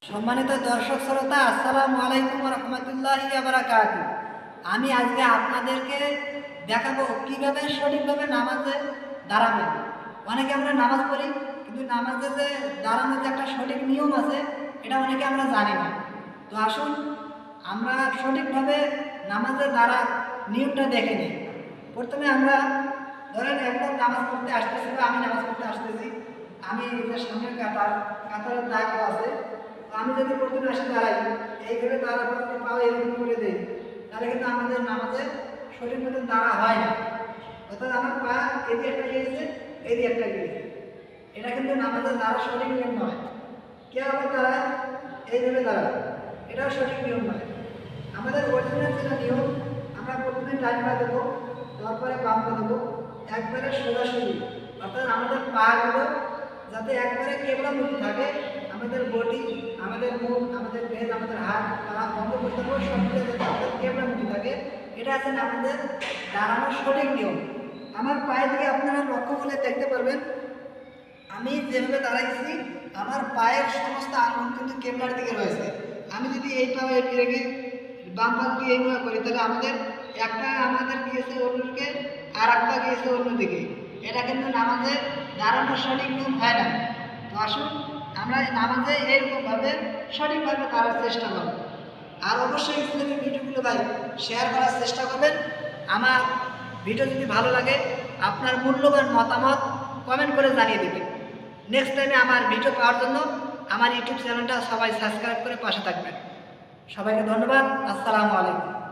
সম্মানিত দর্শক শ্রোতা, আসসালামু আলাইকুম রহমতুল্লাহি ওয়া বারাকাতুহু। আমি আজকে আপনাদেরকে দেখাবো কিভাবে সঠিকভাবে নামাজে দাঁড়াবেন। অনেকে আমরা নামাজ পড়ি, কিন্তু নামাজে যে দাঁড়ানোর যে একটা সঠিক নিয়ম আছে, এটা অনেকে আমরা জানি না। তো আসুন আমরা সঠিকভাবে নামাজে দাঁড়ার নিয়মটা দেখে নিই। প্রথমে আমরা ধরেন একবার নামাজ পড়তে আসতেছি, বা আমি নামাজ পড়তে আসতেছি, আমি যে সামনের কাতারের দাগ আছে, আমি যদি প্রথমে আসে দাঁড়াই, এইভাবে দাঁড়ার পর যদি পাও এরকম করে দেই, তাহলে কিন্তু আমাদের নামাজে সঠিক মতো দাঁড়া হয় না। অর্থাৎ আমার পা এদিকে একটা গিয়েছে, এদিকে একটা গিয়েছে, এটা কিন্তু নামাজের দাঁড়া সঠিক নিয়ম নয়। কেউ আবার দাঁড়ায় এইভাবে দাঁড়ায়, এটাও সঠিক নিয়ম নয়। আমাদের অরিজিনাল যেটা নিয়ম, আমরা প্রথমে ডান পা দেবো, তারপরে বাম পা দেবো, একবারে সোজাসুজি, অর্থাৎ আমাদের পাগুলো যাতে একবারে কেবলামুখী থাকে। আমাদের বডি, আমাদের মুখ, আমাদের পেট, আমাদের হাত পা বন্ধ করতে হবে, সবগুলো যাতে আমাদের কেবলামুখী থাকে। এটা আছে আমাদের দাঁড়ানোর সঠিক নিয়ম। আমার পায়ের দিকে আপনারা লক্ষ্য করে দেখতে পারবেন, আমি যেভাবে দাঁড়াইছি আমার পায়ের সমস্ত আঙুল কিন্তু কেবলার দিকে রয়েছে। আমি যদি এই পা রেখে বাম পা দিয়ে এইভাবে করি, তাহলে আমাদের একটা আমাদের গিয়েছে অন্যদিকে, আর একটা গিয়েছে অন্যদিকে। এটা কিন্তু নামাজের দাঁড়ানোর সঠিক নিয়ম হয় না। তো আসুন আমরা নামাজে এইরকমভাবে সঠিকভাবে দাঁড়ার চেষ্টা করব। আর অবশ্যই ইসলামিক ভিডিওগুলো ভাই শেয়ার করার চেষ্টা করবেন। আমার ভিডিও যদি ভালো লাগে, আপনার মূল্যবান মতামত কমেন্ট করে জানিয়ে দেবেন। নেক্সট টাইমে আমার ভিডিও পাওয়ার জন্য আমার ইউটিউব চ্যানেলটা সবাই সাবস্ক্রাইব করে পাশে থাকবেন। সবাইকে ধন্যবাদ। আসসালামু আলাইকুম।